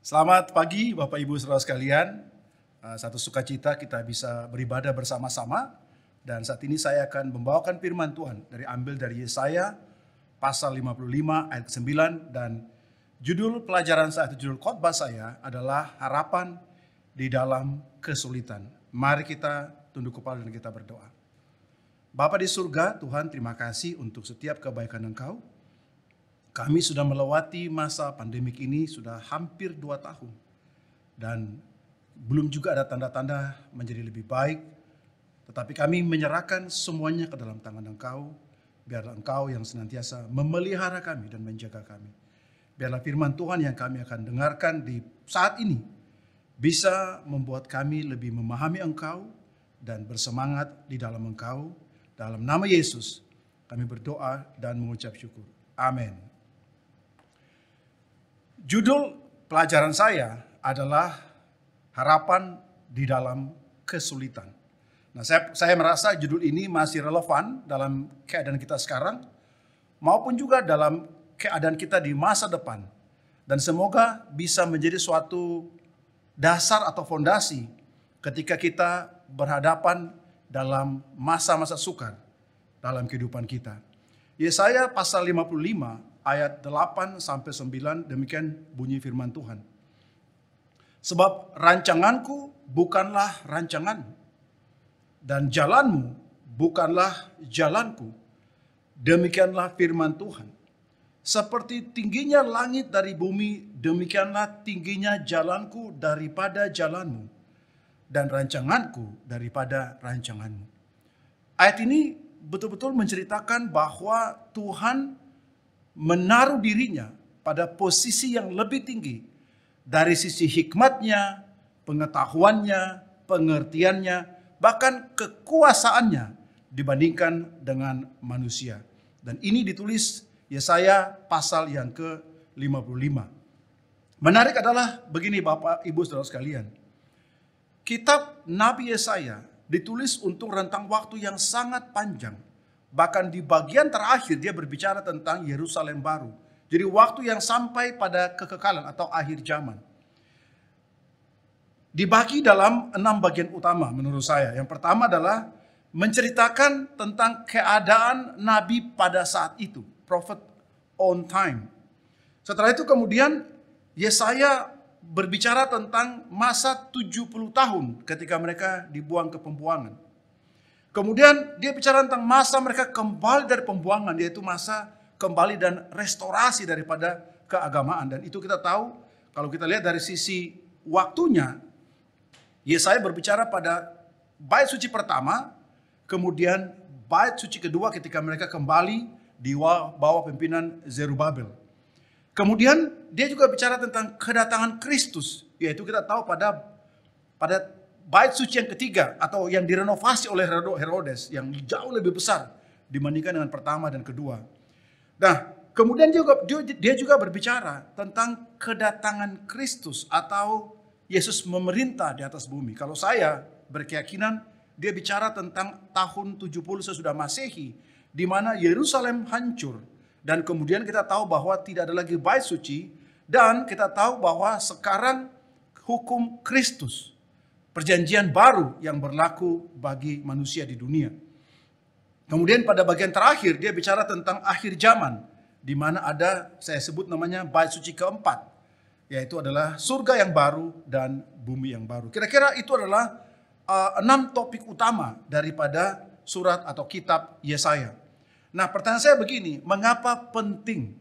Selamat pagi Bapak Ibu Saudara sekalian. Satu sukacita kita bisa beribadah bersama-sama. Dan saat ini saya akan membawakan firman Tuhan ambil dari Yesaya pasal 55 ayat 9. Dan judul pelajaran saya atau judul khotbah saya adalah harapan di dalam kesulitan. Mari kita tunduk kepala dan kita berdoa. Bapa di surga, Tuhan terima kasih untuk setiap kebaikan Engkau. Kami sudah melewati masa pandemik ini sudah hampir 2 tahun. Dan belum juga ada tanda-tanda menjadi lebih baik. Tetapi kami menyerahkan semuanya ke dalam tangan Engkau. Biarlah Engkau yang senantiasa memelihara kami dan menjaga kami. Biarlah firman Tuhan yang kami akan dengarkan di saat ini bisa membuat kami lebih memahami Engkau dan bersemangat di dalam Engkau. Dalam nama Yesus kami berdoa dan mengucap syukur. Amin. Judul pelajaran saya adalah harapan di dalam kesulitan. Nah, saya merasa judul ini masih relevan dalam keadaan kita sekarang maupun juga dalam keadaan kita di masa depan. Dan semoga bisa menjadi suatu dasar atau fondasi ketika kita berhadapan dalam masa-masa sukar dalam kehidupan kita. Yesaya pasal 55 ayat 8 sampai 9 demikian bunyi firman Tuhan. Sebab rancanganku bukanlah rancanganmu dan jalanmu bukanlah jalanku. Demikianlah firman Tuhan. Seperti tingginya langit dari bumi, demikianlah tingginya jalanku daripada jalanmu dan rancanganku daripada rancanganmu. Ayat ini betul-betul menceritakan bahwa Tuhan menaruh dirinya pada posisi yang lebih tinggi dari sisi hikmatnya, pengetahuannya, pengertiannya, bahkan kekuasaannya dibandingkan dengan manusia. Dan ini ditulis Yesaya pasal yang ke-55. Menarik adalah begini Bapak Ibu Saudara sekalian. Kitab Nabi Yesaya ditulis untuk rentang waktu yang sangat panjang. Bahkan di bagian terakhir dia berbicara tentang Yerusalem baru. Jadi waktu yang sampai pada kekekalan atau akhir zaman. Dibagi dalam 6 bagian utama menurut saya. Yang pertama adalah menceritakan tentang keadaan Nabi pada saat itu. Prophet on time. Setelah itu kemudian Yesaya berbicara tentang masa 70 tahun ketika mereka dibuang ke pembuangan. Kemudian dia bicara tentang masa mereka kembali dari pembuangan, yaitu masa kembali dan restorasi daripada keagamaan. Dan itu kita tahu, kalau kita lihat dari sisi waktunya, Yesaya berbicara pada bait suci pertama, kemudian bait suci kedua ketika mereka kembali di bawah pimpinan Zerubabel. Kemudian dia juga bicara tentang kedatangan Kristus, yaitu kita tahu pada bait suci yang ketiga atau yang direnovasi oleh Herodes yang jauh lebih besar dibandingkan dengan pertama dan kedua. Nah, kemudian dia juga berbicara tentang kedatangan Kristus atau Yesus memerintah di atas bumi. Kalau saya berkeyakinan dia bicara tentang tahun 70 sesudah Masehi di mana Yerusalem hancur dan kemudian kita tahu bahwa tidak ada lagi bait suci dan kita tahu bahwa sekarang hukum Kristus, perjanjian baru yang berlaku bagi manusia di dunia. Kemudian pada bagian terakhir dia bicara tentang akhir zaman, di mana ada saya sebut namanya bait suci keempat, yaitu adalah surga yang baru dan bumi yang baru. Kira-kira itu adalah 6 topik utama daripada surat atau kitab Yesaya. Nah, pertanyaan saya begini, mengapa penting?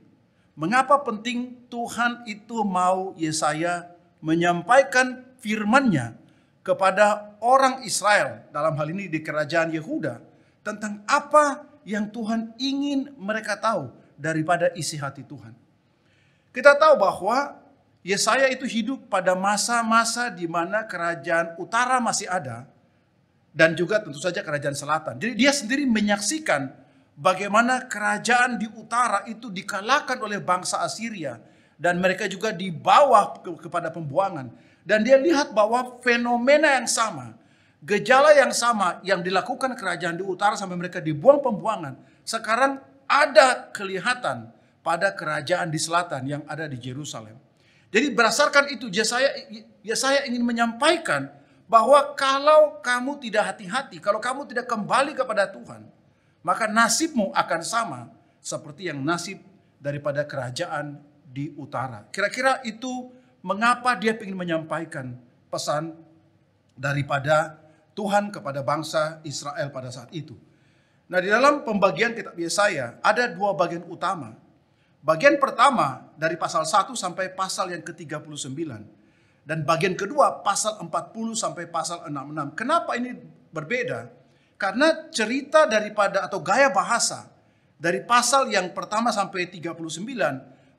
Mengapa penting Tuhan itu mau Yesaya menyampaikan firman-Nya kepada orang Israel, dalam hal ini di kerajaan Yehuda, tentang apa yang Tuhan ingin mereka tahu daripada isi hati Tuhan. Kita tahu bahwa Yesaya itu hidup pada masa-masa di mana kerajaan utara masih ada dan juga tentu saja kerajaan selatan. Jadi dia sendiri menyaksikan bagaimana kerajaan di utara itu dikalahkan oleh bangsa Assyria dan mereka juga dibawa kepada pembuangan. Dan dia lihat bahwa fenomena yang sama, gejala yang sama yang dilakukan kerajaan di utara sampai mereka dibuang pembuangan, sekarang ada kelihatan pada kerajaan di selatan yang ada di Yerusalem. Jadi berdasarkan itu Yesaya ingin menyampaikan bahwa kalau kamu tidak hati-hati, kalau kamu tidak kembali kepada Tuhan, maka nasibmu akan sama seperti yang nasib daripada kerajaan di utara. Kira-kira itu mengapa dia ingin menyampaikan pesan daripada Tuhan kepada bangsa Israel pada saat itu. Nah, di dalam pembagian kitab Yesaya ada dua bagian utama. Bagian pertama dari pasal 1 sampai pasal yang ke-39. Dan bagian kedua pasal 40 sampai pasal 66. Kenapa ini berbeda? Karena cerita daripada atau gaya bahasa dari pasal yang pertama sampai 39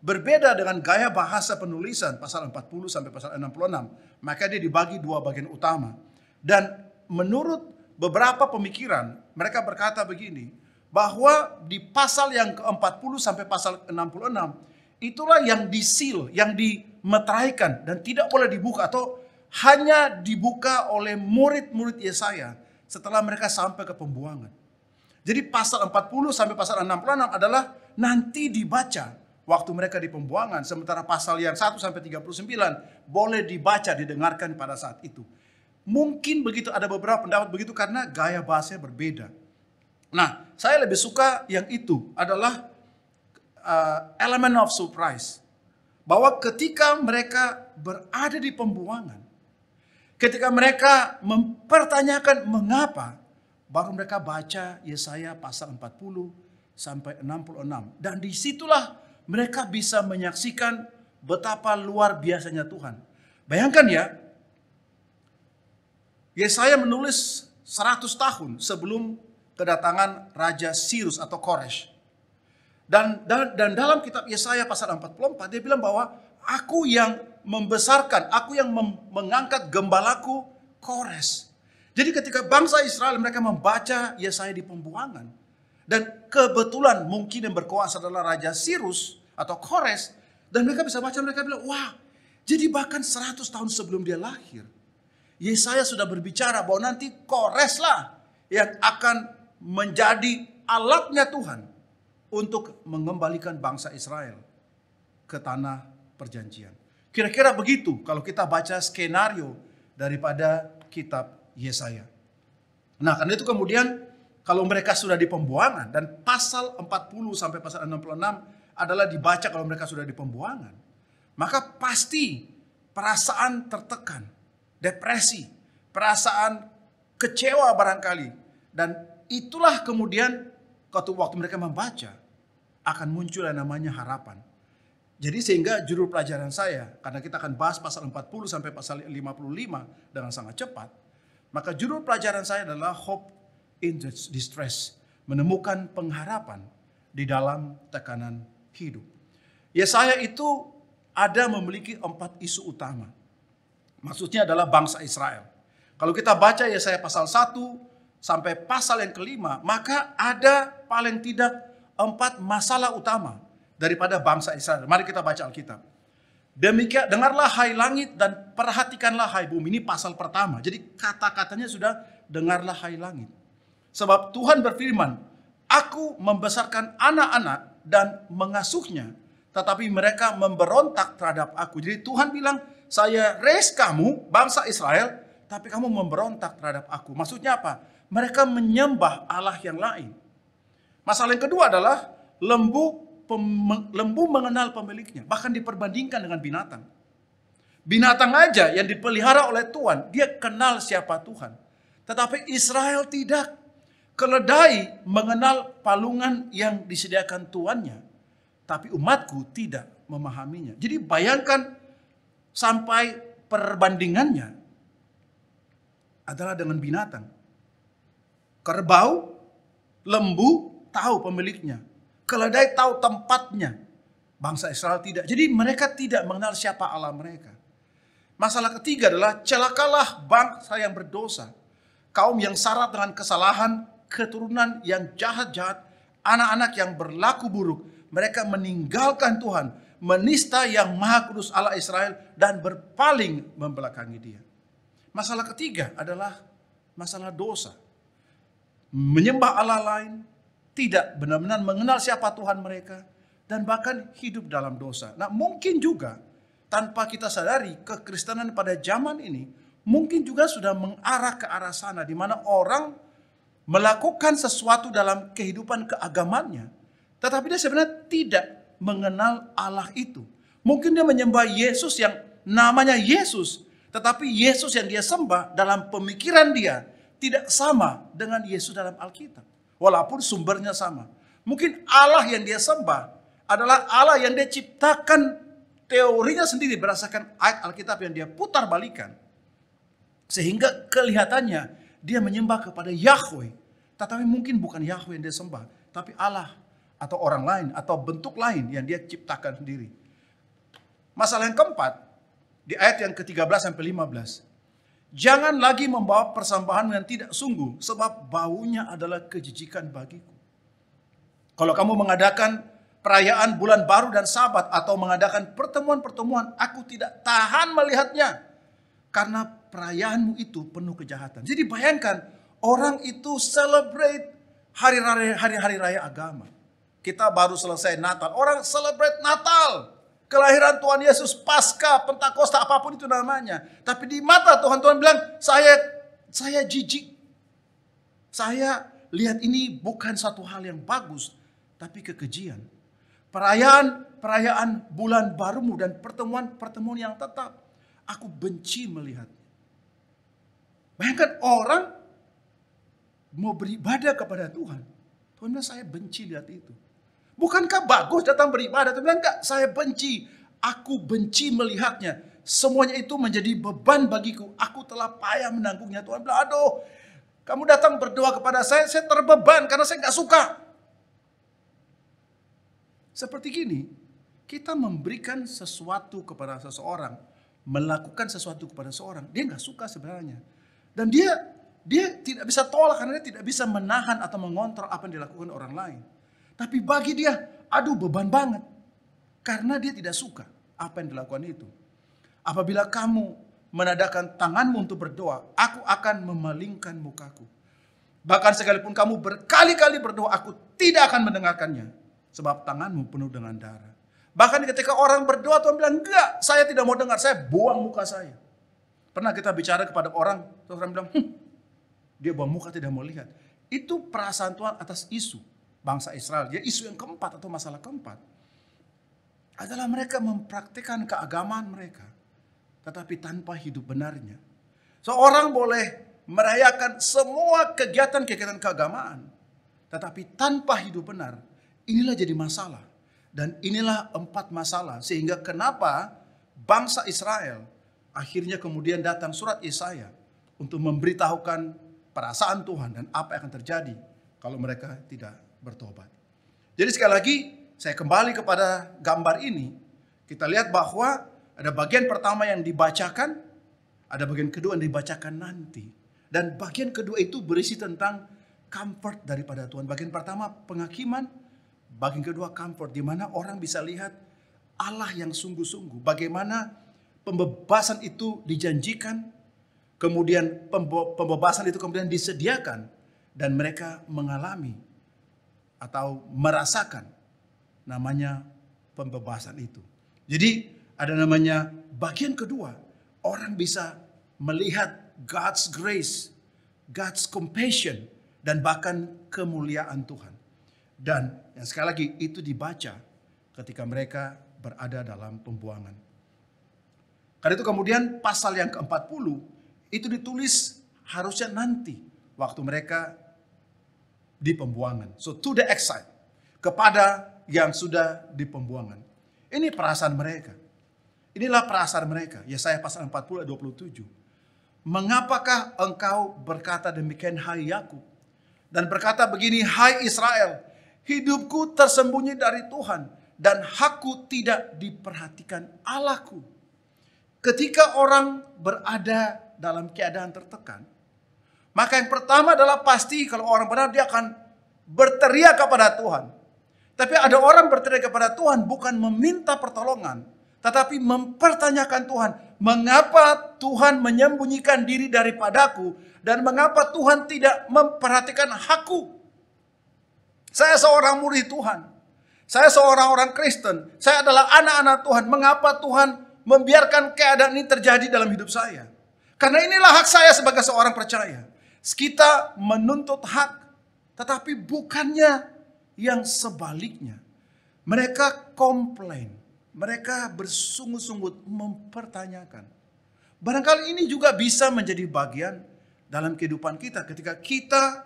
berbeda dengan gaya bahasa penulisan pasal 40 sampai pasal 66. Maka dia dibagi dua bagian utama. Dan menurut beberapa pemikiran, mereka berkata begini, bahwa di pasal yang ke-40 sampai pasal 66, itulah yang disil, yang dimeteraikan dan tidak boleh dibuka atau hanya dibuka oleh murid-murid Yesaya setelah mereka sampai ke pembuangan. Jadi pasal 40 sampai pasal 66 adalah nanti dibaca waktu mereka di pembuangan, sementara pasal yang 1 sampai 39 boleh dibaca, didengarkan pada saat itu. Mungkin begitu, ada beberapa pendapat begitu karena gaya bahasanya berbeda. Nah, saya lebih suka yang itu adalah element of surprise. Bahwa ketika mereka berada di pembuangan, ketika mereka mempertanyakan mengapa, baru mereka baca Yesaya pasal 40 sampai 66. Dan disitulah mereka bisa menyaksikan betapa luar biasanya Tuhan. Bayangkan ya, Yesaya menulis 100 tahun sebelum kedatangan Raja Sirus atau Koresh. Dan dalam kitab Yesaya pasal 44 dia bilang bahwa aku yang membesarkan, aku yang mengangkat gembalaku Kores. Jadi ketika bangsa Israel mereka membaca Yesaya di pembuangan, dan kebetulan mungkin yang berkuasa adalah Raja Sirus atau Kores, dan mereka bisa baca, mereka bilang, wah, jadi bahkan 100 tahun sebelum dia lahir, Yesaya sudah berbicara bahwa nanti Kores lah yang akan menjadi alatnya Tuhan untuk mengembalikan bangsa Israel ke tanah perjanjian. Kira-kira begitu kalau kita baca skenario daripada kitab Yesaya. Nah, karena itu kemudian kalau mereka sudah di pembuangan, dan pasal 40 sampai pasal 66 adalah dibaca kalau mereka sudah di pembuangan, maka pasti perasaan tertekan, depresi, perasaan kecewa barangkali, dan itulah kemudian waktu mereka membaca akan muncul yang namanya harapan. Jadi sehingga judul pelajaran saya, karena kita akan bahas pasal 40 sampai pasal 55 dengan sangat cepat, maka judul pelajaran saya adalah Hope in Distress, menemukan pengharapan di dalam tekanan hidup. Yesaya itu ada memiliki 4 isu utama. Maksudnya adalah bangsa Israel. Kalau kita baca Yesaya pasal 1 sampai pasal yang kelima, maka ada paling tidak 4 masalah utama daripada bangsa Israel. Mari kita baca Alkitab. Demikian, dengarlah hai langit dan perhatikanlah hai bumi. Ini pasal pertama. Jadi kata-katanya sudah dengarlah hai langit. Sebab Tuhan berfirman, aku membesarkan anak-anak dan mengasuhnya, tetapi mereka memberontak terhadap aku. Jadi Tuhan bilang, saya raise kamu, bangsa Israel, tapi kamu memberontak terhadap aku. Maksudnya apa? Mereka menyembah Allah yang lain. Masalah yang kedua adalah lembu mengenal pemiliknya, bahkan diperbandingkan dengan binatang. Binatang aja yang dipelihara oleh Tuhan, dia kenal siapa Tuhan. Tetapi Israel tidak. Keledai mengenal palungan yang disediakan tuannya, tapi umatku tidak memahaminya. Jadi bayangkan sampai perbandingannya adalah dengan binatang. Kerbau, lembu tahu pemiliknya. Keledai tahu tempatnya. Bangsa Israel tidak. Jadi mereka tidak mengenal siapa Allah mereka. Masalah ketiga adalah celakalah bangsa yang berdosa. Kaum yang syarat dengan kesalahan, keturunan yang jahat-jahat, anak-anak yang berlaku buruk. Mereka meninggalkan Tuhan, menista yang Maha Kudus Allah Israel, dan berpaling membelakangi dia. Masalah ketiga adalah masalah dosa. Menyembah Allah lain, tidak benar-benar mengenal siapa Tuhan mereka, dan bahkan hidup dalam dosa. Nah, mungkin juga tanpa kita sadari kekristenan pada zaman ini mungkin juga sudah mengarah ke arah sana, di mana orang melakukan sesuatu dalam kehidupan keagamannya, tetapi dia sebenarnya tidak mengenal Allah itu. Mungkin dia menyembah Yesus yang namanya Yesus, tetapi Yesus yang dia sembah dalam pemikiran dia tidak sama dengan Yesus dalam Alkitab. Walaupun sumbernya sama. Mungkin Allah yang dia sembah adalah Allah yang dia ciptakan teorinya sendiri berdasarkan ayat Alkitab yang dia putar balikan. Sehingga kelihatannya dia menyembah kepada Yahweh. Tetapi mungkin bukan Yahweh yang dia sembah, tapi Allah atau orang lain atau bentuk lain yang dia ciptakan sendiri. Masalah yang keempat, di ayat yang ke-13 sampai 15. Jangan lagi membawa persembahan yang tidak sungguh, sebab baunya adalah kejijikan bagiku. Kalau kamu mengadakan perayaan bulan baru dan Sabat atau mengadakan pertemuan-pertemuan, aku tidak tahan melihatnya. Karena perayaanmu itu penuh kejahatan. Jadi bayangkan, orang itu celebrate hari-hari raya agama. Kita baru selesai Natal, orang celebrate Natal. Kelahiran Tuhan Yesus, Paskah, Pentakosta, apapun itu namanya. Tapi di mata Tuhan, Tuhan bilang, saya jijik. Saya lihat ini bukan satu hal yang bagus, tapi kekejian. Perayaan bulan barumu dan pertemuan yang tetap. Aku benci melihat. Bayangkan orang mau beribadah kepada Tuhan. Tuhan bilang, saya benci lihat itu. Bukankah bagus datang beribadah? Tuhan bilang, enggak, saya benci. Aku benci melihatnya. Semuanya itu menjadi beban bagiku. Aku telah payah menanggungnya. Tuhan bilang, aduh, kamu datang berdoa kepada saya terbeban karena saya enggak suka. Seperti gini, kita memberikan sesuatu kepada seseorang, melakukan sesuatu kepada seseorang, dia enggak suka sebenarnya. Dan dia tidak bisa tolak karena dia tidak bisa menahan atau mengontrol apa yang dilakukan orang lain. Tapi bagi dia, aduh beban banget. Karena dia tidak suka apa yang dilakukan itu. Apabila kamu menadakan tanganmu untuk berdoa, aku akan memalingkan mukaku. Bahkan sekalipun kamu berkali-kali berdoa, aku tidak akan mendengarkannya. Sebab tanganmu penuh dengan darah. Bahkan ketika orang berdoa, Tuhan bilang, enggak, saya tidak mau dengar, saya buang muka saya. Pernah kita bicara kepada orang, Tuhan bilang, dia buang muka tidak mau lihat. Itu perasaan Tuhan atas isu bangsa Israel. Jadi isu yang keempat atau masalah keempat adalah mereka mempraktikkan keagamaan mereka, tetapi tanpa hidup benarnya. Seorang boleh merayakan semua kegiatan-kegiatan keagamaan, tetapi tanpa hidup benar. Inilah jadi masalah. Dan inilah 4 masalah. Sehingga kenapa bangsa Israel akhirnya kemudian datang surat Yesaya untuk memberitahukan perasaan Tuhan dan apa yang akan terjadi kalau mereka tidak bertobat. Jadi sekali lagi saya kembali kepada gambar ini. Kita lihat bahwa ada bagian pertama yang dibacakan, ada bagian kedua yang dibacakan nanti. Dan bagian kedua itu berisi tentang comfort daripada Tuhan. Bagian pertama penghakiman, bagian kedua comfort, di mana orang bisa lihat Allah yang sungguh-sungguh. Bagaimana pembebasan itu dijanjikan, kemudian pembebasan itu kemudian disediakan, dan mereka mengalami atau merasakan namanya pembebasan itu. Jadi ada namanya bagian kedua, orang bisa melihat God's grace, God's compassion, dan bahkan kemuliaan Tuhan. Dan yang sekali lagi itu dibaca ketika mereka berada dalam pembuangan. Karena itu kemudian pasal yang ke-40 itu ditulis harusnya nanti waktu mereka di pembuangan. So to the exile, kepada yang sudah di pembuangan. Ini perasaan mereka. Inilah perasaan mereka. Yesaya pasal 40 ayat 27. Mengapakah engkau berkata demikian hai Yakub, dan berkata begini hai Israel, hidupku tersembunyi dari Tuhan dan hakku tidak diperhatikan Allahku. Ketika orang berada dalam keadaan tertekan, maka yang pertama adalah pasti kalau orang benar dia akan berteriak kepada Tuhan. Tapi ada orang berteriak kepada Tuhan bukan meminta pertolongan, tetapi mempertanyakan Tuhan. Mengapa Tuhan menyembunyikan diri daripadaku, dan mengapa Tuhan tidak memperhatikan hakku? Saya seorang murid Tuhan. Saya seorang orang Kristen. Saya adalah anak-anak Tuhan. Mengapa Tuhan membiarkan keadaan ini terjadi dalam hidup saya? Karena inilah hak saya sebagai seorang percaya. Kita menuntut hak, tetapi bukannya yang sebaliknya. Mereka komplain, mereka bersungut-sungut mempertanyakan. Barangkali ini juga bisa menjadi bagian dalam kehidupan kita ketika kita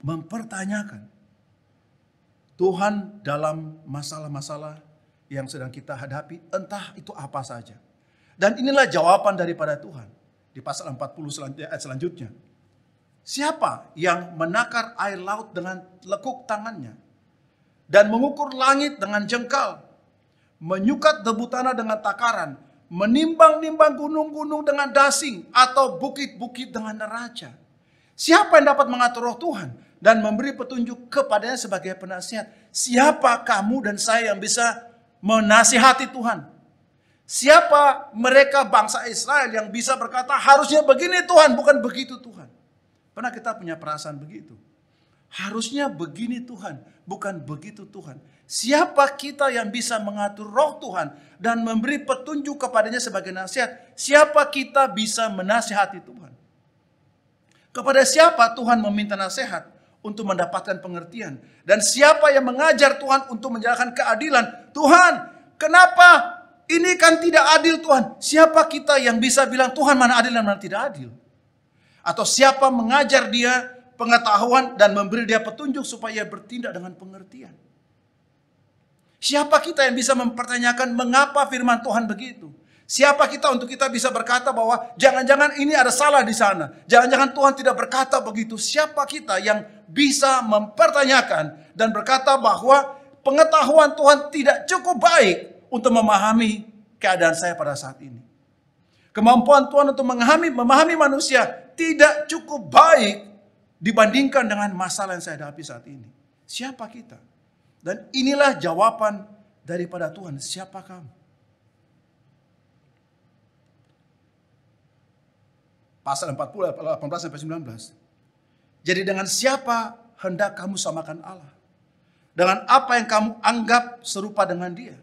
mempertanyakan Tuhan dalam masalah-masalah yang sedang kita hadapi, entah itu apa saja. Dan inilah jawaban daripada Tuhan di pasal 40 ayat selanjutnya. Siapa yang menakar air laut dengan lekuk tangannya dan mengukur langit dengan jengkal, menyukat debu tanah dengan takaran, menimbang-nimbang gunung-gunung dengan dasing atau bukit-bukit dengan neraca? Siapa yang dapat mengatur roh Tuhan dan memberi petunjuk kepadanya sebagai penasihat? Siapa kamu dan saya yang bisa menasihati Tuhan? Siapa mereka bangsa Israel yang bisa berkata harusnya begini Tuhan, bukan begitu Tuhan? Pernah kita punya perasaan begitu? Harusnya begini Tuhan, bukan begitu Tuhan. Siapa kita yang bisa mengatur roh Tuhan dan memberi petunjuk kepadanya sebagai nasihat? Siapa kita bisa menasihati Tuhan? Kepada siapa Tuhan meminta nasihat untuk mendapatkan pengertian? Dan siapa yang mengajar Tuhan untuk menjalankan keadilan? Tuhan, kenapa ini kan tidak adil Tuhan? Siapa kita yang bisa bilang Tuhan mana adil dan mana tidak adil? Atau siapa mengajar dia pengetahuan dan memberi dia petunjuk supaya bertindak dengan pengertian? Siapa kita yang bisa mempertanyakan mengapa firman Tuhan begitu? Siapa kita untuk kita bisa berkata bahwa jangan-jangan ini ada salah di sana. Jangan-jangan Tuhan tidak berkata begitu. Siapa kita yang bisa mempertanyakan dan berkata bahwa pengetahuan Tuhan tidak cukup baik untuk memahami keadaan saya pada saat ini. Kemampuan Tuhan untuk memahami manusia tidak cukup baik dibandingkan dengan masalah yang saya hadapi saat ini. Siapa kita? Dan inilah jawaban daripada Tuhan. Siapa kamu? Pasal 40, 18-19. Jadi dengan siapa hendak kamu samakan Allah? Dengan apa yang kamu anggap serupa dengan dia?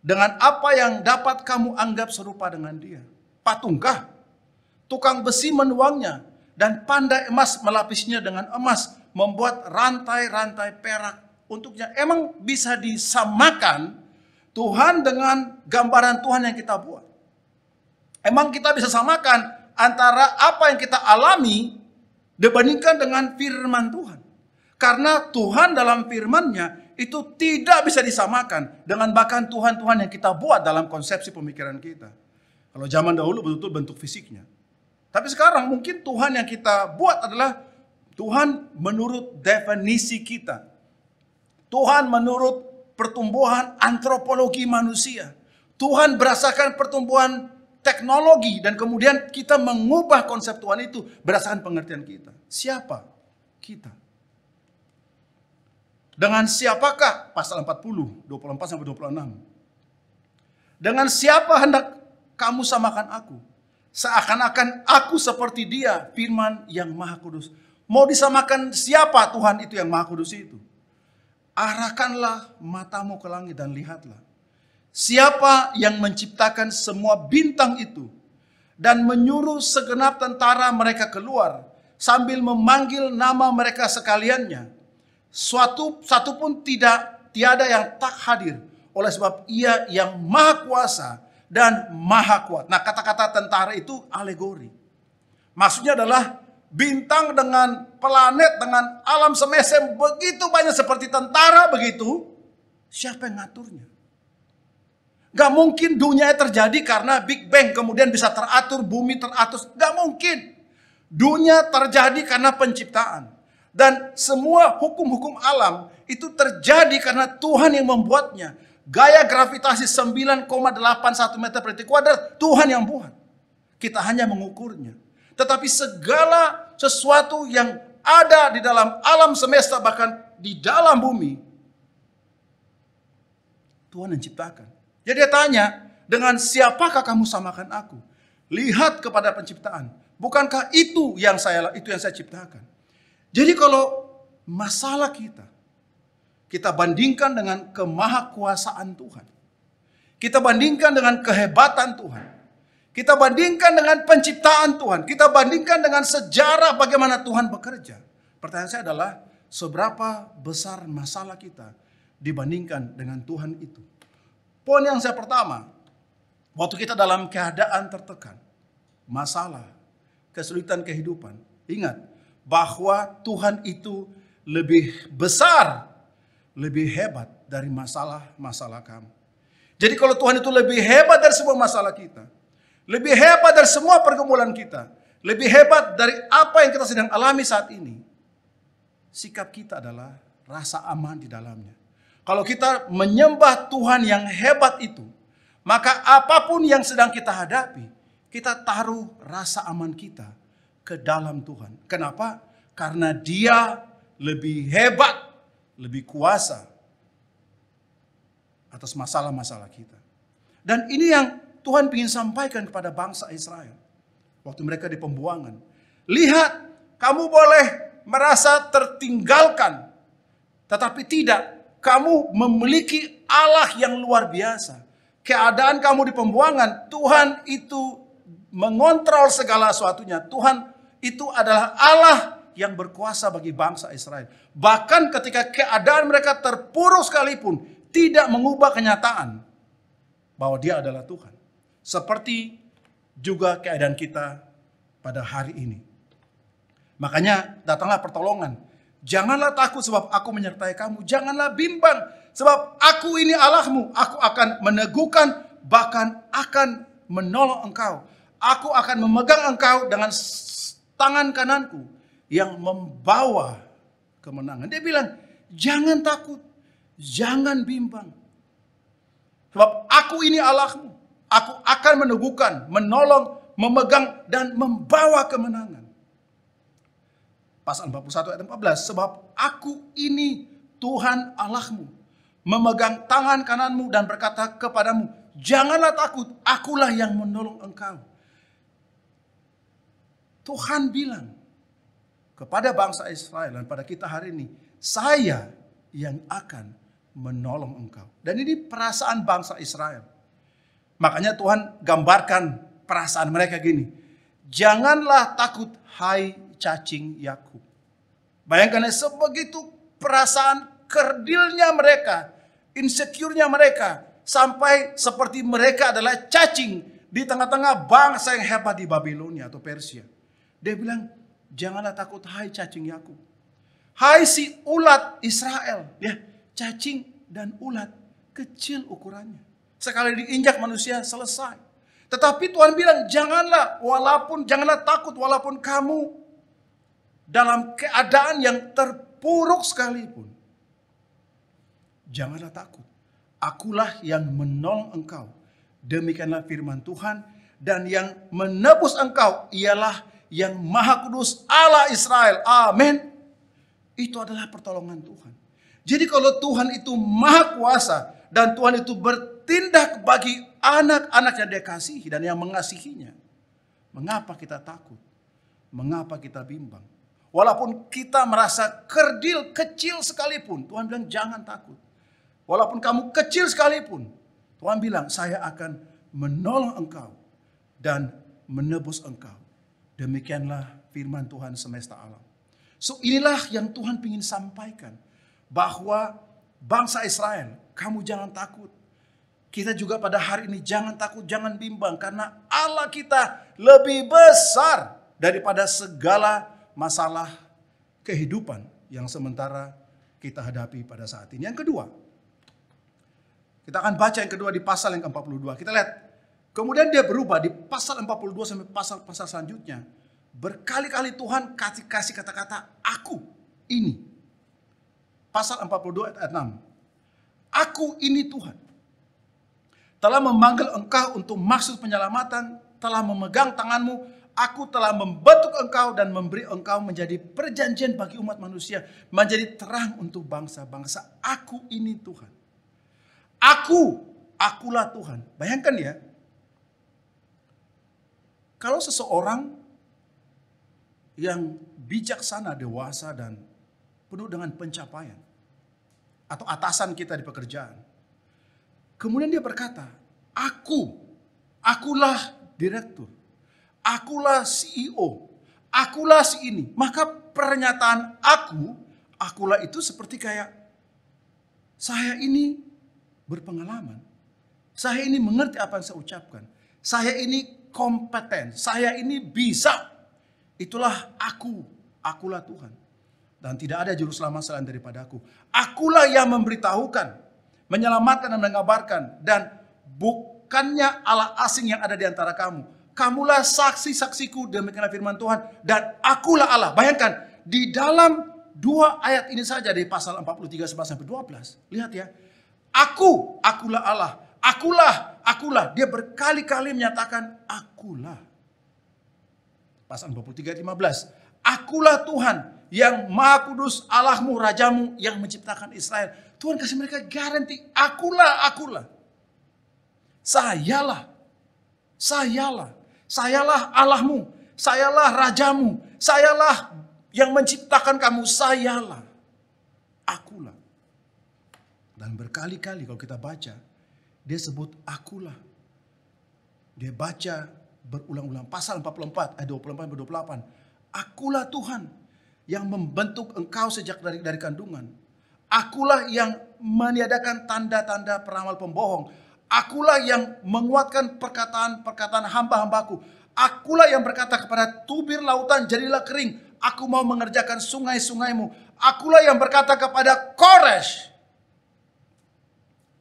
Dengan apa yang dapat kamu anggap serupa dengan dia? Patungkah? Tukang besi menuangnya dan pandai emas melapisnya dengan emas, membuat rantai-rantai perak untuknya. Emang bisa disamakan Tuhan dengan gambaran Tuhan yang kita buat? Emang kita bisa samakan antara apa yang kita alami dibandingkan dengan firman Tuhan? Karena Tuhan dalam firman-Nya itu tidak bisa disamakan dengan bahkan Tuhan-Tuhan yang kita buat dalam konsepsi pemikiran kita. Kalau zaman dahulu betul-betul bentuk fisiknya. Tapi sekarang mungkin Tuhan yang kita buat adalah Tuhan menurut definisi kita. Tuhan menurut pertumbuhan antropologi manusia. Tuhan berdasarkan pertumbuhan teknologi dan kemudian kita mengubah konsep Tuhan itu berdasarkan pengertian kita. Siapa kita? Dengan siapakah? Pasal 40, 24-26. Dengan siapa hendak kamu samakan aku? Seakan-akan aku seperti dia, firman yang maha kudus. Mau disamakan siapa Tuhan itu yang maha kudus itu? Arahkanlah matamu ke langit dan lihatlah. Siapa yang menciptakan semua bintang itu dan menyuruh segenap tentara mereka keluar sambil memanggil nama mereka sekaliannya? Satu pun tiada yang tak hadir, oleh sebab Ia yang maha kuasa dan maha kuat. Nah, kata-kata tentara itu alegori. Maksudnya adalah bintang dengan planet dengan alam semesta yang begitu banyak seperti tentara begitu. Siapa yang ngaturnya? Gak mungkin dunia terjadi karena Big Bang kemudian bisa teratur, bumi teratur. Gak mungkin. Dunia terjadi karena penciptaan. Dan semua hukum-hukum alam itu terjadi karena Tuhan yang membuatnya. Gaya gravitasi 9,81 meter per detik kuadrat, Tuhan yang buat. Kita hanya mengukurnya. Tetapi segala sesuatu yang ada di dalam alam semesta, bahkan di dalam bumi, Tuhan yang ciptakan. Jadi dia tanya, dengan siapakah kamu samakan aku? Lihat kepada penciptaan. Bukankah itu yang saya ciptakan? Jadi kalau masalah kita bandingkan dengan kemahakuasaan Tuhan. Kita bandingkan dengan kehebatan Tuhan. Kita bandingkan dengan penciptaan Tuhan. Kita bandingkan dengan sejarah bagaimana Tuhan bekerja. Pertanyaan saya adalah, seberapa besar masalah kita dibandingkan dengan Tuhan itu? Poin yang saya pertama, waktu kita dalam keadaan tertekan, masalah, kesulitan kehidupan, ingat bahwa Tuhan itu lebih besar, lebih hebat dari masalah-masalah kamu. Jadi kalau Tuhan itu lebih hebat dari semua masalah kita, lebih hebat dari semua pergumulan kita, lebih hebat dari apa yang kita sedang alami saat ini, sikap kita adalah rasa aman di dalamnya. Kalau kita menyembah Tuhan yang hebat itu, maka apapun yang sedang kita hadapi, kita taruh rasa aman kita ke dalam Tuhan. Kenapa? Karena Dia lebih hebat, lebih kuasa atas masalah-masalah kita. Dan ini yang Tuhan ingin sampaikan kepada bangsa Israel waktu mereka di pembuangan. Lihat, kamu boleh merasa tertinggalkan, tetapi tidak, kamu memiliki Allah yang luar biasa. Keadaan kamu di pembuangan, Tuhan itu mengontrol segala sesuatunya. Tuhan itu adalah Allah yang berkuasa bagi bangsa Israel. Bahkan ketika keadaan mereka terpuruk sekalipun, tidak mengubah kenyataan bahwa Dia adalah Tuhan. Seperti juga keadaan kita pada hari ini. Makanya datanglah pertolongan. Janganlah takut sebab aku menyertai kamu. Janganlah bimbang sebab aku ini Allahmu. Aku akan meneguhkan, bahkan akan menolong engkau. Aku akan memegang engkau dengan tangan kananku yang membawa kemenangan. Dia bilang, jangan takut, jangan bimbang. Sebab aku ini Allahmu. Aku akan meneguhkan, menolong, memegang, dan membawa kemenangan. Pasal 41 ayat 14. Sebab aku ini Tuhan Allahmu, memegang tangan kananmu dan berkata kepadamu, janganlah takut, akulah yang menolong engkau. Tuhan bilang kepada bangsa Israel dan pada kita hari ini, saya yang akan menolong engkau. Dan ini perasaan bangsa Israel. Makanya Tuhan gambarkan perasaan mereka gini. Janganlah takut, hai cacing Yakub. Bayangkan sebegitu perasaan kerdilnya mereka, insecure-nya mereka, sampai seperti mereka adalah cacing di tengah-tengah bangsa yang hebat di Babilonia atau Persia. Dia bilang, janganlah takut hai cacing Yakub. Hai si ulat Israel. Ya, cacing dan ulat kecil ukurannya. Sekali diinjak manusia selesai. Tetapi Tuhan bilang, janganlah takut walaupun kamu dalam keadaan yang terpuruk sekalipun. Janganlah takut. Akulah yang menolong engkau. Demikianlah firman Tuhan. Dan yang menebus engkau ialah yang Maha Kudus Allah Israel. Amin. Itu adalah pertolongan Tuhan. Jadi kalau Tuhan itu Maha Kuasa dan Tuhan itu bertindak bagi anak-anak yang Dia kasihi dan yang mengasihinya, mengapa kita takut? Mengapa kita bimbang? Walaupun kita merasa kerdil, kecil sekalipun, Tuhan bilang jangan takut. Walaupun kamu kecil sekalipun, Tuhan bilang saya akan menolong engkau dan menebus engkau. Demikianlah firman Tuhan semesta alam. So inilah yang Tuhan ingin sampaikan. Bahwa bangsa Israel, kamu jangan takut. Kita juga pada hari ini jangan takut, jangan bimbang. Karena Allah kita lebih besar daripada segala masalah kehidupan yang sementara kita hadapi pada saat ini. Yang kedua, kita akan baca yang kedua di pasal yang ke-42. Kita lihat. Kemudian dia berubah di pasal 42 sampai pasal selanjutnya. Berkali-kali Tuhan kasih kata-kata aku ini. Pasal 42 ayat 6. Aku ini Tuhan. Telah memanggil engkau untuk maksud penyelamatan. Telah memegang tanganmu. Aku telah membentuk engkau dan memberi engkau menjadi perjanjian bagi umat manusia. Menjadi terang untuk bangsa-bangsa. Aku ini Tuhan. Akulah Tuhan. Bayangkan ya. Kalau seseorang yang bijaksana, dewasa, dan penuh dengan pencapaian, atau atasan kita di pekerjaan, kemudian dia berkata, Akulah direktur, akulah CEO, akulah si ini. Maka pernyataan akulah itu seperti kayak saya ini berpengalaman. Saya ini mengerti apa yang saya ucapkan. Saya ini kompeten, saya ini bisa. Itulah akulah Tuhan. Dan tidak ada juru selamat selain daripada aku. Akulah yang memberitahukan, menyelamatkan dan mengabarkan. Dan bukannya Allah asing yang ada di antara kamu. Kamulah saksi-saksiku, demikianlah firman Tuhan. Dan akulah Allah. Bayangkan, di dalam 2 ayat ini saja di pasal 43 sampai 12. Lihat ya. Akulah Allah. Akulah. Dia berkali-kali menyatakan akulah. Pasal 43 ayat 15. Akulah Tuhan yang Maha Kudus, Allahmu, Rajamu yang menciptakan Israel. Tuhan kasih mereka garansi. Akulah. Sayalah Allahmu. Sayalah Rajamu. Sayalah yang menciptakan kamu. Sayalah. Akulah. Dan berkali-kali kalau kita baca, dia sebut akulah. Dia baca berulang-ulang. Pasal 44 ayat 24-28. Akulah Tuhan yang membentuk engkau sejak dari kandungan. Akulah yang meniadakan tanda-tanda peramal pembohong. Akulah yang menguatkan perkataan hamba-hambaku. Akulah yang berkata kepada tubir lautan, jadilah kering. Aku mau mengerjakan sungai-sungaimu. Akulah yang berkata kepada Koresh.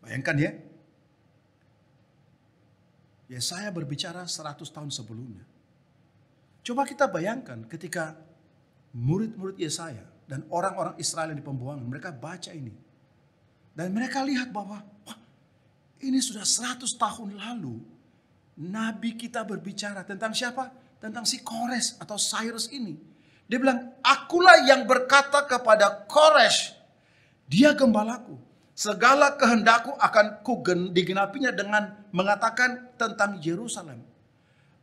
Bayangkan ya. Yesaya berbicara 100 tahun sebelumnya. Coba kita bayangkan ketika murid-murid Yesaya dan orang-orang Israel yang di pembuangan, mereka baca ini. Dan mereka lihat bahwa, wah, ini sudah 100 tahun lalu Nabi kita berbicara tentang siapa? Tentang si Kores atau Cyrus ini. Dia bilang, akulah yang berkata kepada Koresh, dia gembalaku. Segala kehendakku akan digenapinya dengan mengatakan tentang Yerusalem.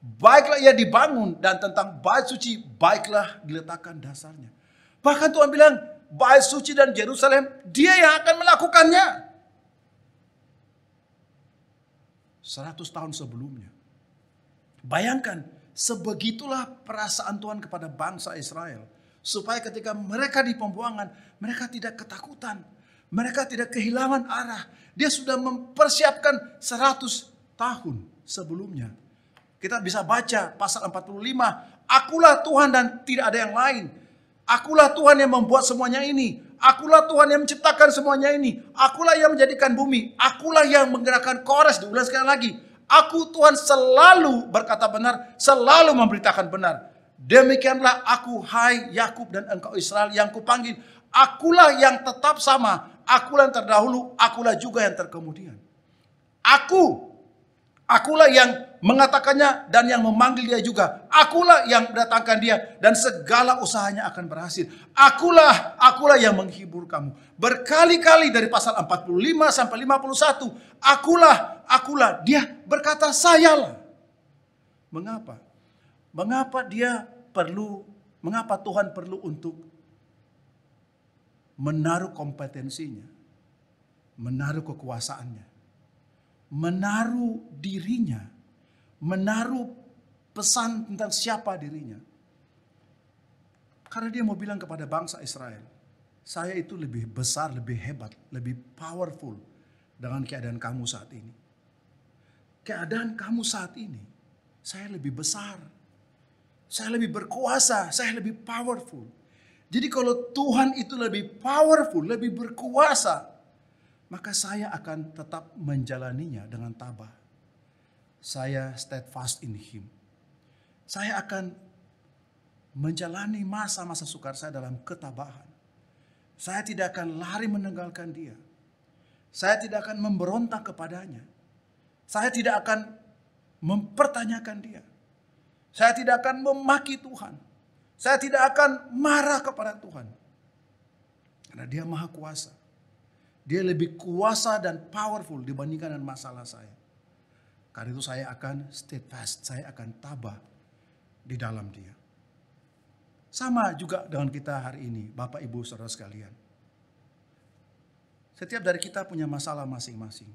Baiklah ia dibangun, dan tentang bait suci baiklah diletakkan dasarnya. Bahkan Tuhan bilang, bait suci dan Yerusalem, dia yang akan melakukannya. 100 tahun sebelumnya. Bayangkan, sebegitulah perasaan Tuhan kepada bangsa Israel. Supaya ketika mereka di pembuangan, mereka tidak ketakutan. Mereka tidak kehilangan arah. Dia sudah mempersiapkan 100 tahun sebelumnya. Kita bisa baca pasal 45. Akulah Tuhan dan tidak ada yang lain. Akulah Tuhan yang membuat semuanya ini. Akulah Tuhan yang menciptakan semuanya ini. Akulah yang menjadikan bumi. Akulah yang menggerakkan Kores. Diulang sekali lagi. Aku Tuhan selalu berkata benar. Selalu memberitakan benar. Demikianlah aku, hai Yakub dan engkau Israel, yang kupanggil. Akulah yang tetap sama. Akulah yang terdahulu, akulah juga yang terkemudian. Akulah yang mengatakannya dan yang memanggil dia juga. Akulah yang mendatangkan dia dan segala usahanya akan berhasil. Akulah yang menghibur kamu. Berkali-kali dari pasal 45 sampai 51. Akulah. Dia berkata sayalah. Mengapa? Mengapa Tuhan perlu untuk menaruh kompetensinya, menaruh kekuasaannya, menaruh dirinya, menaruh pesan tentang siapa dirinya. Karena dia mau bilang kepada bangsa Israel, saya itu lebih besar, lebih hebat, lebih powerful dengan keadaan kamu saat ini. Keadaan kamu saat ini, saya lebih besar, saya lebih berkuasa, saya lebih powerful. Jadi kalau Tuhan itu lebih powerful, lebih berkuasa, maka saya akan tetap menjalaninya dengan tabah. Saya steadfast in Him. Saya akan menjalani masa-masa sukar saya dalam ketabahan. Saya tidak akan lari meninggalkan Dia. Saya tidak akan memberontak kepadanya. Saya tidak akan mempertanyakan Dia. Saya tidak akan memaki Tuhan. Saya tidak akan marah kepada Tuhan. Karena Dia maha kuasa. Dia lebih kuasa dan powerful dibandingkan dengan masalah saya. Karena itu saya akan steadfast. Saya akan tabah di dalam Dia. Sama juga dengan kita hari ini, Bapak Ibu Saudara sekalian. Setiap dari kita punya masalah masing-masing.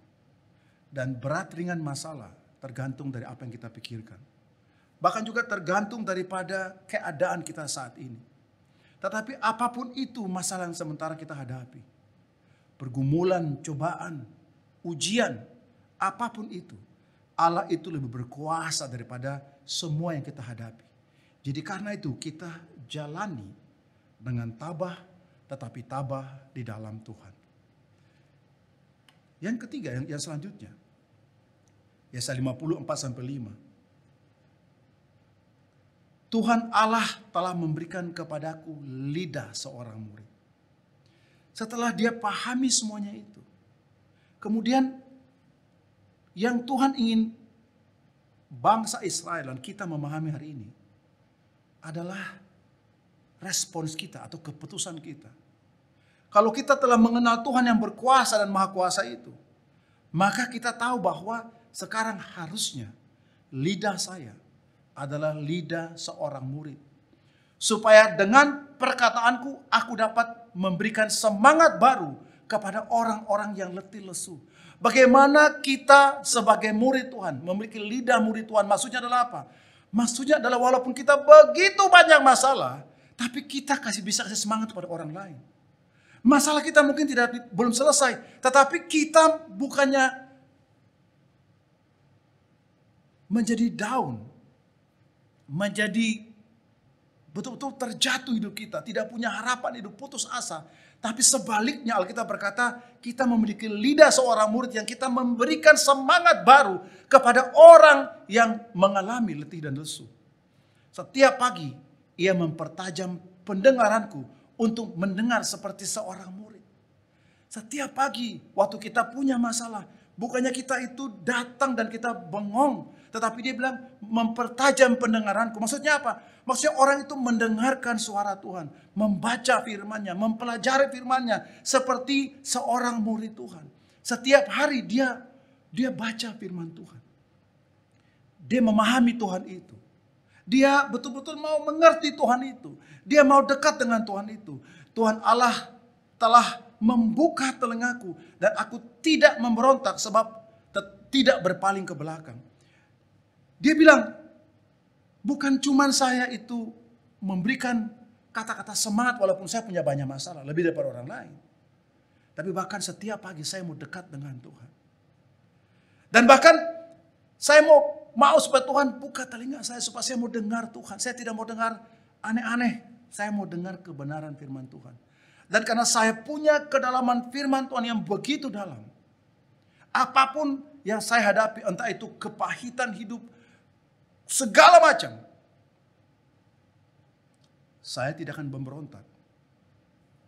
Dan berat ringan masalah tergantung dari apa yang kita pikirkan. Bahkan juga tergantung daripada keadaan kita saat ini. Tetapi apapun itu masalah yang sementara kita hadapi. Pergumulan, cobaan, ujian, apapun itu. Allah itu lebih berkuasa daripada semua yang kita hadapi. Jadi karena itu kita jalani dengan tabah, tetapi tabah di dalam Tuhan. Yang ketiga, yang selanjutnya. Yesaya 54-5. Tuhan Allah telah memberikan kepadaku lidah seorang murid. Setelah dia pahami semuanya itu. Kemudian yang Tuhan ingin bangsa Israel dan kita memahami hari ini adalah respons kita atau keputusan kita. Kalau kita telah mengenal Tuhan yang berkuasa dan maha kuasa itu, maka kita tahu bahwa sekarang harusnya lidah saya adalah lidah seorang murid. Supaya dengan perkataanku aku dapat memberikan semangat baru kepada orang-orang yang letih lesu. Bagaimana kita sebagai murid Tuhan memiliki lidah murid Tuhan? Maksudnya adalah apa? Maksudnya adalah walaupun kita begitu banyak masalah, tapi kita bisa kasih semangat kepada orang lain. Masalah kita mungkin belum selesai, tetapi kita bukannya menjadi down, menjadi betul-betul terjatuh hidup kita, tidak punya harapan hidup, putus asa. Tapi sebaliknya Alkitab berkata kita memiliki lidah seorang murid yang kita memberikan semangat baru kepada orang yang mengalami letih dan lesu. Setiap pagi ia mempertajam pendengaranku untuk mendengar seperti seorang murid. Setiap pagi waktu kita punya masalah, bukannya kita itu datang dan kita bengong, tetapi dia bilang mempertajam pendengaranku. Maksudnya apa? Maksudnya orang itu mendengarkan suara Tuhan, membaca firman-Nya, mempelajari firman-Nya seperti seorang murid Tuhan. Setiap hari dia baca firman Tuhan. Dia memahami Tuhan itu. Dia betul-betul mau mengerti Tuhan itu. Dia mau dekat dengan Tuhan itu. Tuhan Allah telah membuka telingaku dan aku tidak memberontak sebab tidak berpaling ke belakang. Dia bilang, bukan cuma saya itu memberikan kata-kata semangat walaupun saya punya banyak masalah, lebih daripada orang lain. Tapi bahkan setiap pagi saya mau dekat dengan Tuhan. Dan bahkan saya mau supaya Tuhan buka telinga saya supaya saya mau dengar Tuhan. Saya tidak mau dengar aneh-aneh. Saya mau dengar kebenaran firman Tuhan. Dan karena saya punya kedalaman firman Tuhan yang begitu dalam. Apapun yang saya hadapi, entah itu kepahitan hidup, segala macam. Saya tidak akan memberontak.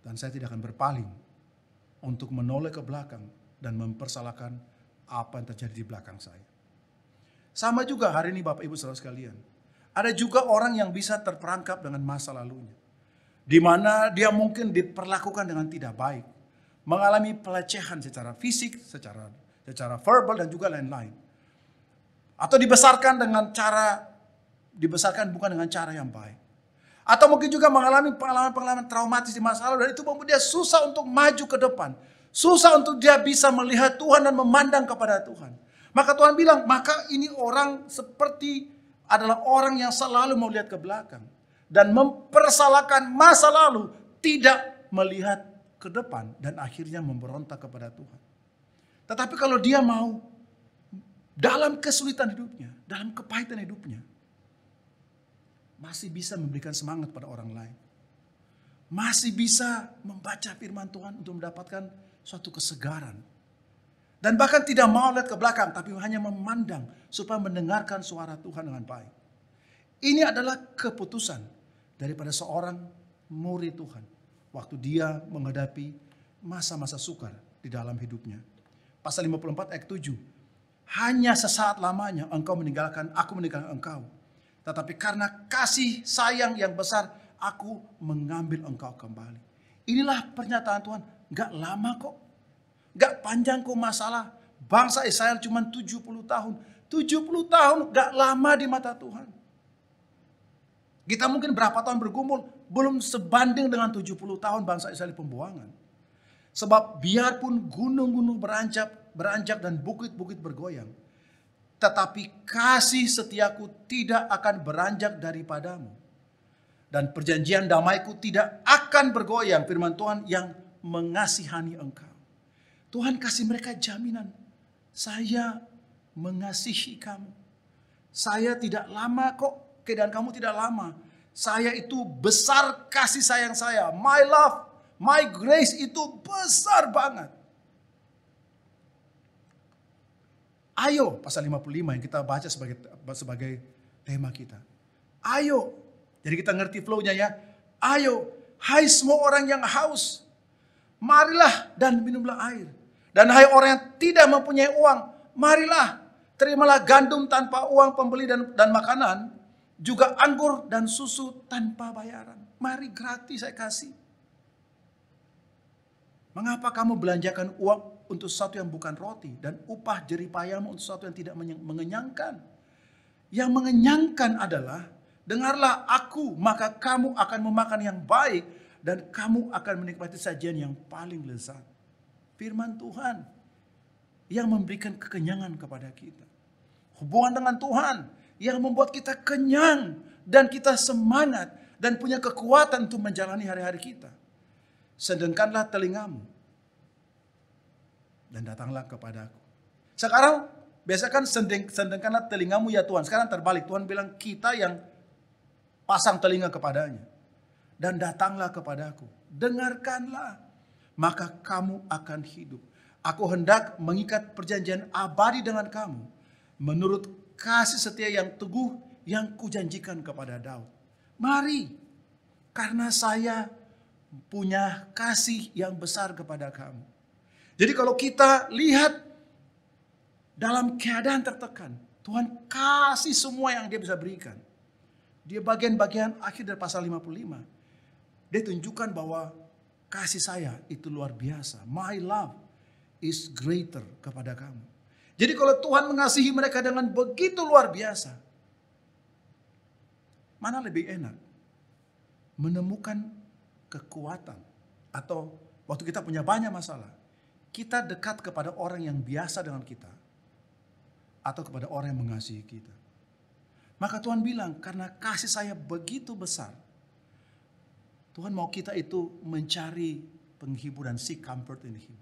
Dan saya tidak akan berpaling untuk menoleh ke belakang dan mempersalahkan apa yang terjadi di belakang saya. Sama juga hari ini Bapak Ibu Saudara sekalian. Ada juga orang yang bisa terperangkap dengan masa lalunya. Di mana dia mungkin diperlakukan dengan tidak baik. Mengalami pelecehan secara fisik, secara verbal dan juga lain-lain. Atau dibesarkan bukan dengan cara yang baik. Atau mungkin juga mengalami pengalaman-pengalaman traumatis di masa lalu dan itu membuat dia susah untuk maju ke depan. Susah untuk dia bisa melihat Tuhan dan memandang kepada Tuhan. Maka Tuhan bilang, maka ini orang seperti adalah orang yang selalu mau lihat ke belakang. Dan mempersalahkan masa lalu, tidak melihat ke depan dan akhirnya memberontak kepada Tuhan. Tetapi kalau dia mau dalam kesulitan hidupnya, dalam kepahitan hidupnya, masih bisa memberikan semangat pada orang lain. Masih bisa membaca firman Tuhan untuk mendapatkan suatu kesegaran. Dan bahkan tidak mau lihat ke belakang, tapi hanya memandang supaya mendengarkan suara Tuhan dengan baik. Ini adalah keputusan daripada seorang murid Tuhan. Waktu dia menghadapi masa-masa sukar di dalam hidupnya. Pasal 54 ayat 7. Hanya sesaat lamanya aku meninggalkan engkau. Tetapi karena kasih sayang yang besar, aku mengambil engkau kembali. Inilah pernyataan Tuhan. Gak lama kok. Gak panjang kok masalah. Bangsa Israel cuma 70 tahun. 70 tahun gak lama di mata Tuhan. Kita mungkin berapa tahun bergumul, belum sebanding dengan 70 tahun bangsa Israel pembuangan. Sebab biarpun gunung-gunung berancap beranjak dan bukit-bukit bergoyang. Tetapi kasih setiaku tidak akan beranjak daripadamu. Dan perjanjian damaiku tidak akan bergoyang, firman Tuhan, yang mengasihani engkau. Tuhan kasih mereka jaminan. Saya mengasihi kamu. Saya tidak lama kok, keadaan kamu tidak lama. Saya itu besar kasih sayang saya. My love, my grace itu besar banget. Ayo, pasal 55 yang kita baca sebagai tema kita. Ayo. Jadi kita ngerti flow-nya ya. Ayo, hai semua orang yang haus, marilah dan minumlah air. Dan hai orang yang tidak mempunyai uang, marilah, terimalah gandum tanpa uang pembeli dan makanan, juga anggur dan susu tanpa bayaran. Mari, gratis saya kasih. Mengapa kamu belanjakan uang untuk sesuatu yang bukan roti, dan upah jeripayamu untuk sesuatu yang tidak mengenyangkan? Yang mengenyangkan adalah, dengarlah aku, maka kamu akan memakan yang baik, dan kamu akan menikmati sajian yang paling lezat. Firman Tuhan yang memberikan kekenyangan kepada kita. Hubungan dengan Tuhan yang membuat kita kenyang dan kita semangat dan punya kekuatan untuk menjalani hari-hari kita. Sedengkanlah telingamu dan datanglah kepadaku. Sekarang biasakan sedengkanlah telingamu ya Tuhan. Sekarang terbalik, Tuhan bilang kita yang pasang telinga kepadanya. Dan datanglah kepadaku, dengarkanlah, maka kamu akan hidup. Aku hendak mengikat perjanjian abadi dengan kamu, menurut kasih setia yang teguh yang kujanjikan kepada Daud. Mari, karena saya punya kasih yang besar kepada kamu. Jadi kalau kita lihat dalam keadaan tertekan, Tuhan kasih semua yang dia bisa berikan. Dia bagian-bagian akhir dari pasal 55. Dia tunjukkan bahwa kasih saya itu luar biasa. My love is greater kepada kamu. Jadi kalau Tuhan mengasihi mereka dengan begitu luar biasa, mana lebih enak? Menemukan kekuatan, atau waktu kita punya banyak masalah, kita dekat kepada orang yang biasa dengan kita, atau kepada orang yang mengasihi kita. Maka Tuhan bilang, karena kasih saya begitu besar, Tuhan mau kita itu mencari penghiburan, seek comfort in Him.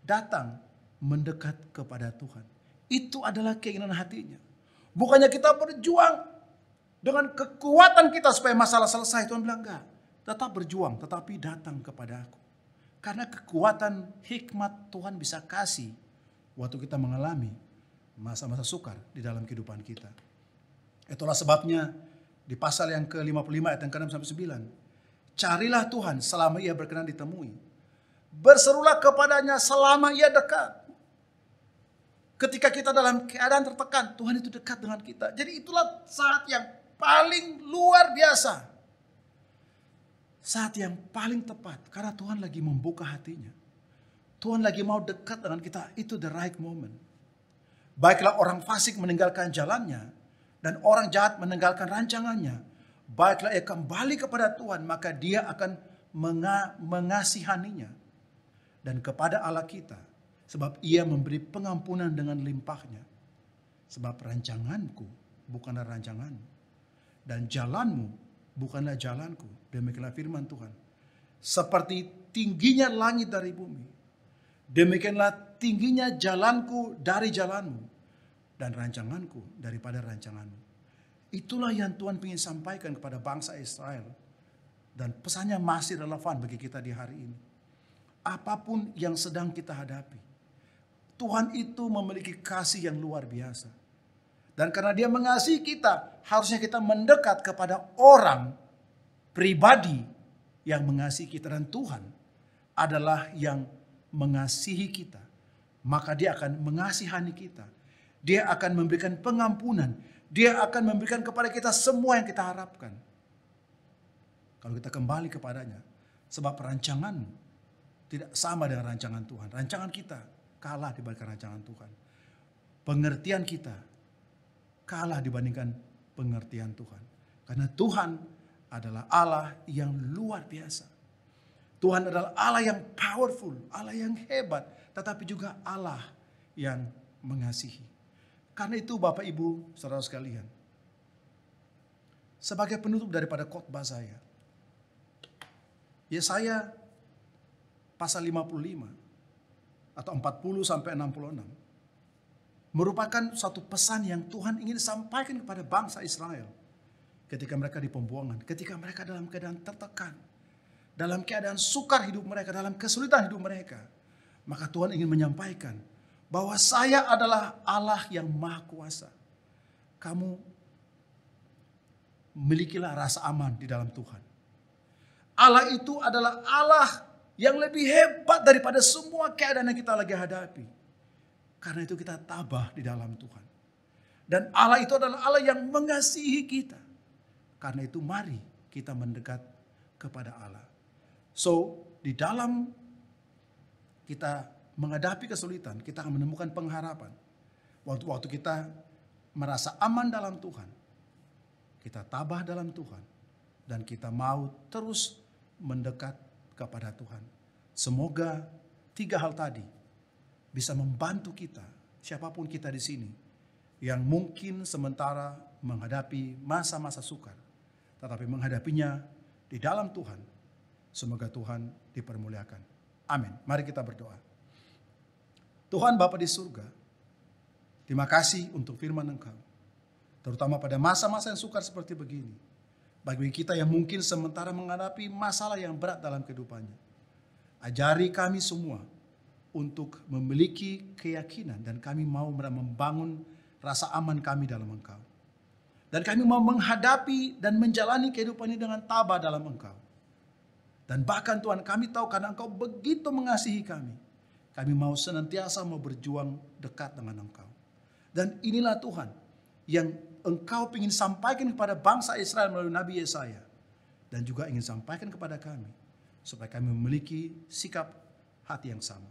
Datang mendekat kepada Tuhan. Itu adalah keinginan hatinya. Bukannya kita berjuang dengan kekuatan kita supaya masalah selesai. Tuhan bilang enggak. Tetap berjuang, tetapi datang kepada aku. Karena kekuatan hikmat Tuhan bisa kasih waktu kita mengalami masa-masa sukar di dalam kehidupan kita. Itulah sebabnya di pasal yang ke-55 ayat yang ke-6 sampai 9. Carilah Tuhan selama ia berkenan ditemui. Berserulah kepadanya selama ia dekat. Ketika kita dalam keadaan tertekan, Tuhan itu dekat dengan kita. Jadi itulah saat yang paling luar biasa. Saat yang paling tepat. Karena Tuhan lagi membuka hatinya. Tuhan lagi mau dekat dengan kita. Itu the right moment. Baiklah orang fasik meninggalkan jalannya, dan orang jahat meninggalkan rancangannya. Baiklah ia kembali kepada Tuhan, maka dia akan mengasihaninya. Dan kepada Allah kita, sebab ia memberi pengampunan dengan limpahnya. Sebab rancanganku bukanlah rancanganmu, dan jalanmu bukanlah jalanku. Demikianlah firman Tuhan. Seperti tingginya langit dari bumi, demikianlah tingginya jalanku dari jalanmu, dan rancanganku daripada rancanganmu. Itulah yang Tuhan ingin sampaikan kepada bangsa Israel. Dan pesannya masih relevan bagi kita di hari ini. Apapun yang sedang kita hadapi, Tuhan itu memiliki kasih yang luar biasa. Dan karena dia mengasihi kita, harusnya kita mendekat kepada orang pribadi yang mengasihi kita. Dan Tuhan adalah yang mengasihi kita. Maka dia akan mengasihani kita. Dia akan memberikan pengampunan. Dia akan memberikan kepada kita semua yang kita harapkan. Kalau kita kembali kepadanya. Sebab rancanganmu tidak sama dengan rancangan Tuhan. Rancangan kita kalah dibandingkan rancangan Tuhan. Pengertian kita kalah dibandingkan pengertian Tuhan. Karena Tuhan adalah Allah yang luar biasa. Tuhan adalah Allah yang powerful, Allah yang hebat, tetapi juga Allah yang mengasihi. Karena itu Bapak Ibu, saudara sekalian, sebagai penutup daripada khotbah saya, Yesaya pasal 55 atau 40 sampai 66 merupakan satu pesan yang Tuhan ingin sampaikan kepada bangsa Israel ketika mereka di pembuangan, ketika mereka dalam keadaan tertekan, dalam keadaan sukar hidup mereka, dalam kesulitan hidup mereka. Maka Tuhan ingin menyampaikan bahwa saya adalah Allah yang maha kuasa. Kamu milikilah rasa aman di dalam Tuhan. Allah itu adalah Allah yang lebih hebat daripada semua keadaan yang kita lagi hadapi. Karena itu kita tabah di dalam Tuhan. Dan Allah itu adalah Allah yang mengasihi kita. Karena itu mari kita mendekat kepada Allah. So, di dalam kita menghadapi kesulitan, kita akan menemukan pengharapan. Waktu kita merasa aman dalam Tuhan, kita tabah dalam Tuhan, dan kita mau terus mendekat kepada Tuhan. Semoga 3 hal tadi bisa membantu kita, siapapun kita di sini, yang mungkin sementara menghadapi masa-masa sukar, tetapi menghadapinya di dalam Tuhan. Semoga Tuhan dipermuliakan. Amin. Mari kita berdoa. Tuhan Bapa di surga, terima kasih untuk firman Engkau. Terutama pada masa-masa yang sukar seperti begini. Bagi kita yang mungkin sementara menghadapi masalah yang berat dalam kehidupannya. Ajari kami semua untuk memiliki keyakinan dan kami mau membangun rasa aman kami dalam Engkau. Dan kami mau menghadapi dan menjalani kehidupan ini dengan tabah dalam Engkau. Dan bahkan Tuhan, kami tahu karena Engkau begitu mengasihi kami. Kami mau senantiasa mau berjuang dekat dengan Engkau. Dan inilah Tuhan yang Engkau ingin sampaikan kepada bangsa Israel melalui Nabi Yesaya. Dan juga ingin sampaikan kepada kami. Supaya kami memiliki sikap hati yang sama.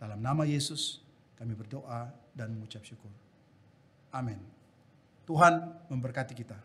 Dalam nama Yesus kami berdoa dan mengucap syukur. Amin. Tuhan memberkati kita.